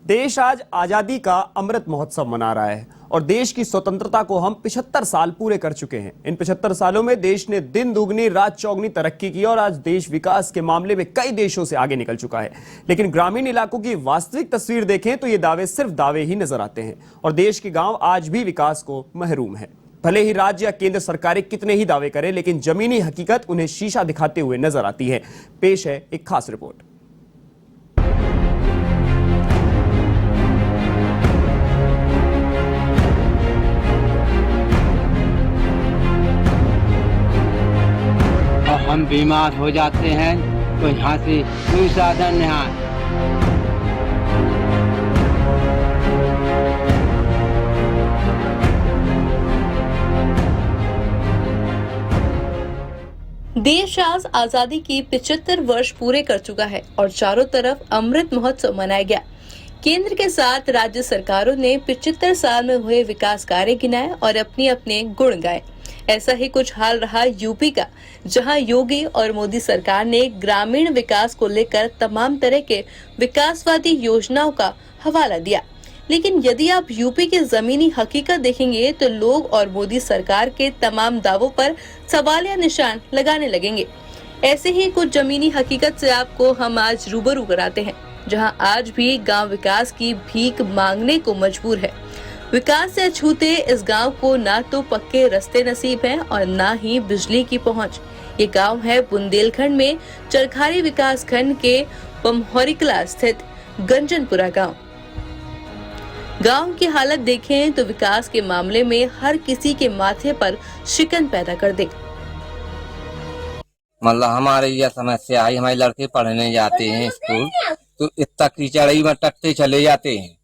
देश आज आजादी का अमृत महोत्सव मना रहा है और देश की स्वतंत्रता को हम 75 साल पूरे कर चुके हैं। इन 75 सालों में देश ने दिन दुगनी रात चौगनी तरक्की की और आज देश विकास के मामले में कई देशों से आगे निकल चुका है। लेकिन ग्रामीण इलाकों की वास्तविक तस्वीर देखें तो ये दावे सिर्फ दावे ही नजर आते हैं और देश के गांव आज भी विकास को महरूम है। भले ही राज्य या केंद्र सरकारें कितने ही दावे करें, लेकिन जमीनी हकीकत उन्हें शीशा दिखाते हुए नजर आती है। पेश है एक खास रिपोर्ट। हम बीमार हो जाते हैं तो यहाँ से कोई साधन नहीं है। देश आज आजादी की 75 वर्ष पूरे कर चुका है और चारों तरफ अमृत महोत्सव मनाया गया। केंद्र के साथ राज्य सरकारों ने 75 साल में हुए विकास कार्य गिनाए और अपने अपने गुण गाए। ऐसा ही कुछ हाल रहा यूपी का, जहां योगी और मोदी सरकार ने ग्रामीण विकास को लेकर तमाम तरह के विकासवादी योजनाओं का हवाला दिया। लेकिन यदि आप यूपी की जमीनी हकीकत देखेंगे तो लोग और मोदी सरकार के तमाम दावों पर सवालिया निशान लगाने लगेंगे। ऐसे ही कुछ जमीनी हकीकत से आपको हम आज रूबरू कराते हैं, जहां आज भी गांव विकास की भीख मांगने को मजबूर है। विकास से अछूते इस गांव को ना तो पक्के रास्ते नसीब हैं और ना ही बिजली की पहुंच। ये गांव है बुंदेलखंड में चरखारी विकास खंड के पमहौरिकला स्थित गंजनपुरा गांव। गांव की हालत देखें तो विकास के मामले में हर किसी के माथे पर शिकन पैदा कर दे। मतलब हमारे यह समस्या आई, हमारे लड़के पढ़ने जाते हैं स्कूल तो इतना कीचड़ में टकते चले जाते हैं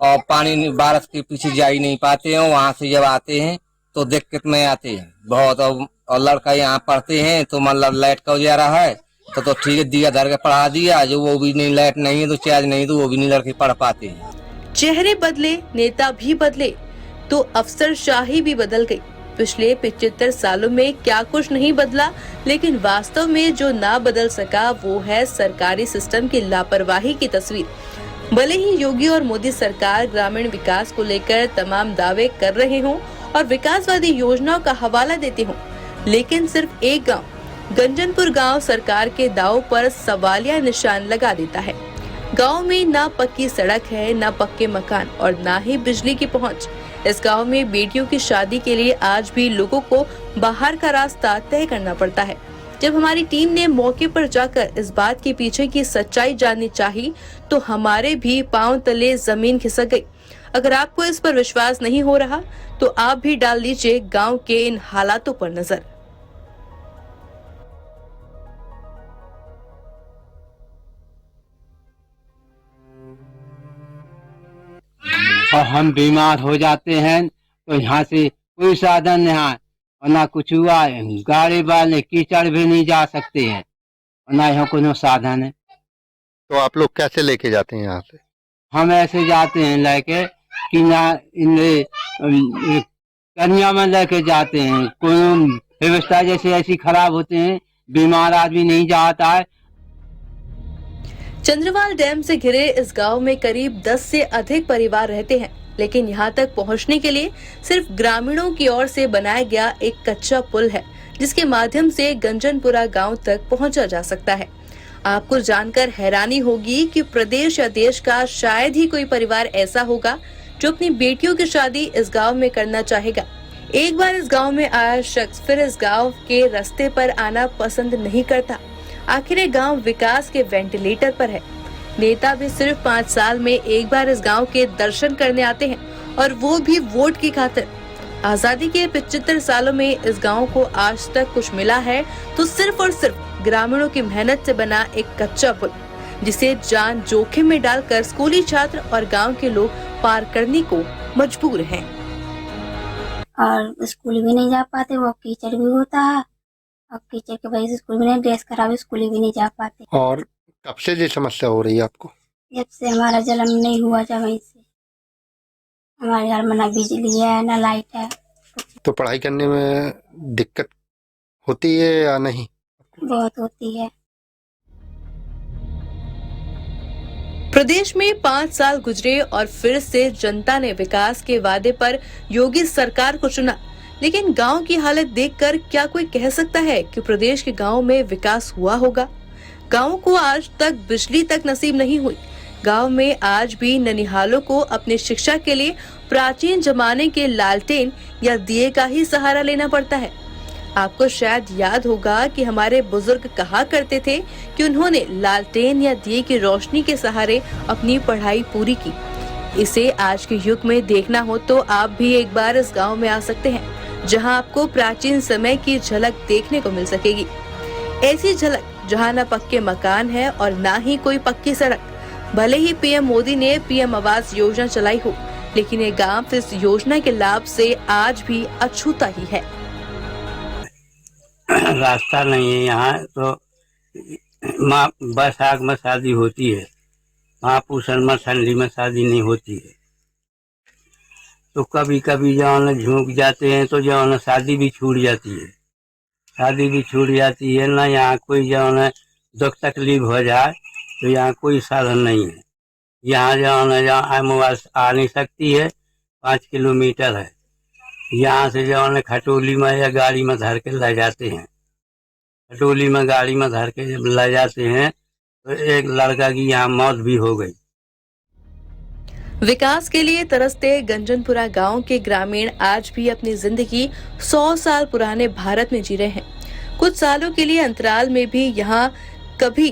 और पानी बारिश के पीछे जा ही नहीं पाते हैं। वहाँ से जब आते हैं तो दिक्कत में आते हैं बहुत। और लड़का यहाँ पढ़ते हैं तो मतलब लाइट का उजाला है तो ठीक है, दिया धर के पढ़ा दिया, जो वो भी नहीं, लाइट नहीं है तो चार्ज नहीं तो वो भी नहीं लड़के पढ़ पाते हैं। चेहरे बदले, नेता भी बदले तो अफसरशाही भी बदल गई। पिछले 75 सालों में क्या कुछ नहीं बदला, लेकिन वास्तव में जो ना बदल सका वो है सरकारी सिस्टम की लापरवाही की तस्वीर। भले ही योगी और मोदी सरकार ग्रामीण विकास को लेकर तमाम दावे कर रहे हों और विकासवादी योजनाओं का हवाला देते हों, लेकिन सिर्फ एक गांव गंजनपुर गांव सरकार के दावों पर सवालिया निशान लगा देता है। गांव में ना पक्की सड़क है, ना पक्के मकान और ना ही बिजली की पहुंच। इस गांव में बेटियों की शादी के लिए आज भी लोगों को बाहर का रास्ता तय करना पड़ता है। जब हमारी टीम ने मौके पर जाकर इस बात के पीछे की सच्चाई जाननी चाही तो हमारे भी पांव तले जमीन खिसक गई। अगर आपको इस पर विश्वास नहीं हो रहा तो आप भी डाल दीजिए गांव के इन हालातों पर नजर। और हम बीमार हो जाते हैं तो यहाँ से कोई साधन नहीं है और ना कुछ हुआ। गाड़ी वाले कीचड़ भी नहीं जा सकते हैं और ना यहाँ कोई साधन है। तो आप लोग कैसे लेके जाते हैं यहाँ से? हम ऐसे जाते हैं लेके कि ना कन्या में लेके जाते हैं। कोई व्यवस्था जैसे ऐसी खराब होते हैं, बीमार आदमी नहीं जाता है। चंद्रवाल डैम से घिरे इस गांव में करीब 10 से अधिक परिवार रहते हैं, लेकिन यहां तक पहुंचने के लिए सिर्फ ग्रामीणों की ओर से बनाया गया एक कच्चा पुल है, जिसके माध्यम से गंजनपुरा गांव तक पहुंचा जा सकता है। आपको जानकर हैरानी होगी कि प्रदेश या देश का शायद ही कोई परिवार ऐसा होगा जो अपनी बेटियों की शादी इस गांव में करना चाहेगा। एक बार इस गांव में आया शख्स फिर इस गांव के रास्ते पर आना पसंद नहीं करता। आखिर ये गांव विकास के वेंटिलेटर पर है। नेता भी सिर्फ 5 साल में एक बार इस गांव के दर्शन करने आते हैं और वो भी वोट की खातिर। आजादी के 75 सालों में इस गांव को आज तक कुछ मिला है तो सिर्फ और सिर्फ ग्रामीणों की मेहनत से बना एक कच्चा पुल, जिसे जान जोखिम में डालकर स्कूली छात्र और गांव के लोग पार करने को मजबूर हैं। और स्कूल भी नहीं जा पाते, वो कीचड़ भी होता है और कीचड़ की वजह से स्कूल में नहीं, ड्रेस खराब, स्कूल भी नहीं जा पाते। और कब से ये समस्या हो रही है आपको? जब से हमारा जन्म नहीं हुआ, जब वहीं से हमारे घर में ना बिजली है ना लाइट है। तो पढ़ाई करने में दिक्कत होती है या नहीं? बहुत होती है। प्रदेश में 5 साल गुजरे और फिर से जनता ने विकास के वादे पर योगी सरकार को चुना। लेकिन गांव की हालत देखकर क्या कोई कह सकता है कि प्रदेश के गांव में विकास हुआ होगा? गांव को आज तक बिजली तक नसीब नहीं हुई। गांव में आज भी ननिहालों को अपनी शिक्षा के लिए प्राचीन जमाने के लालटेन या दिए का ही सहारा लेना पड़ता है। आपको शायद याद होगा कि हमारे बुजुर्ग कहा करते थे कि उन्होंने लालटेन या दिए की रोशनी के सहारे अपनी पढ़ाई पूरी की। इसे आज के युग में देखना हो तो आप भी एक बार इस गांव में आ सकते हैं, जहां आपको प्राचीन समय की झलक देखने को मिल सकेगी। ऐसी झलक जहां न पक्के मकान है और न ही कोई पक्की सड़क। भले ही पीएम मोदी ने पीएम आवास योजना चलाई हो, लेकिन ये गांव इस योजना के लाभ से आज भी अछूता ही है। रास्ता नहीं है यहाँ तो बैसाख में शादी होती है, महापुरुषन में ठंडी में शादी नहीं होती है। तो कभी कभी जो है झुक जाते हैं तो जो है शादी भी छूट जाती है, शादी भी छूट जाती है ना। यहाँ कोई जो है दुख तकलीफ हो जाए तो यहाँ कोई साधन नहीं है। यहाँ जो है एम्बुलेंस आ नहीं सकती है, 5 किलोमीटर है। यहाँ से जो है खटोली में या गाड़ी में धर के ले जाते हैं, खटोली में गाड़ी में धर के जब ले जाते हैं तो एक लड़का की यहाँ मौत भी हो गई। विकास के लिए तरसते गंजनपुरा गांव के ग्रामीण आज भी अपनी जिंदगी 100 साल पुराने भारत में जी रहे हैं। कुछ सालों के लिए अंतराल में भी यहाँ कभी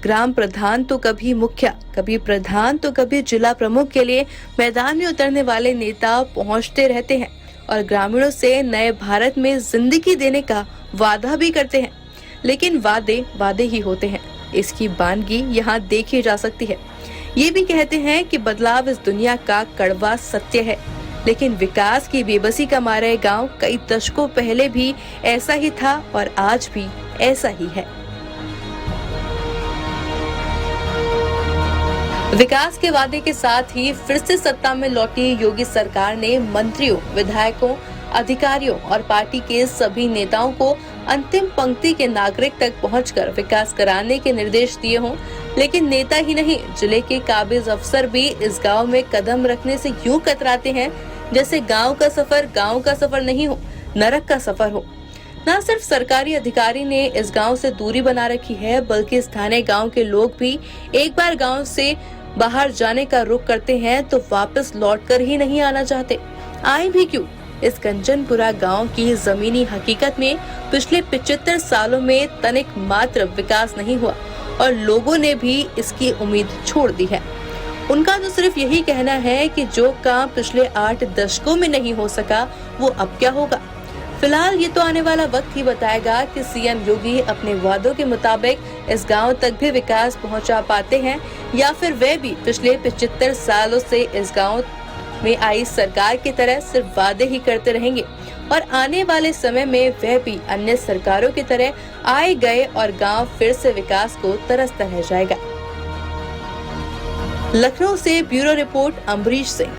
ग्राम प्रधान तो कभी मुखिया, कभी प्रधान तो कभी जिला प्रमुख के लिए मैदान में उतरने वाले नेता पहुंचते रहते हैं और ग्रामीणों से नए भारत में जिंदगी देने का वादा भी करते हैं। लेकिन वादे ही होते हैं। इसकी बानगी यहाँ देखी जा सकती है। ये भी कहते हैं कि बदलाव इस दुनिया का कड़वा सत्य है, लेकिन विकास की बेबसी का मारा गांव कई दशकों पहले भी ऐसा ही था और आज भी ऐसा ही है। विकास के वादे के साथ ही फिर से सत्ता में लौटी योगी सरकार ने मंत्रियों, विधायकों, अधिकारियों और पार्टी के सभी नेताओं को अंतिम पंक्ति के नागरिक तक पहुंचकर विकास कराने के निर्देश दिए हों, लेकिन नेता ही नहीं, जिले के काबिज अफसर भी इस गांव में कदम रखने से यूं कतराते हैं जैसे गांव का सफर नहीं हो, नरक का सफर हो। न सिर्फ सरकारी अधिकारी ने इस गांव से दूरी बना रखी है, बल्कि स्थानीय गांव के लोग भी एक बार गांव से बाहर जाने का रुख करते हैं तो वापस लौटकर ही नहीं आना चाहते। आए भी क्यों? इस कंचनपुरा गांव की जमीनी हकीकत में पिछले 75 सालों में तनिक मात्र विकास नहीं हुआ और लोगों ने भी इसकी उम्मीद छोड़ दी है। उनका तो सिर्फ यही कहना है कि जो काम पिछले 8 दशकों में नहीं हो सका वो अब क्या होगा। फिलहाल ये तो आने वाला वक्त ही बताएगा कि सीएम योगी अपने वादों के मुताबिक इस गांव तक भी विकास पहुंचा पाते हैं या फिर वे भी पिछले 75 सालों से इस गांव में आई सरकार की तरह सिर्फ वादे ही करते रहेंगे और आने वाले समय में वह भी अन्य सरकारों की तरह आए गए और गांव फिर से विकास को तरसता रह जाएगा। लखनऊ से ब्यूरो रिपोर्ट अम्बरीश सिंह।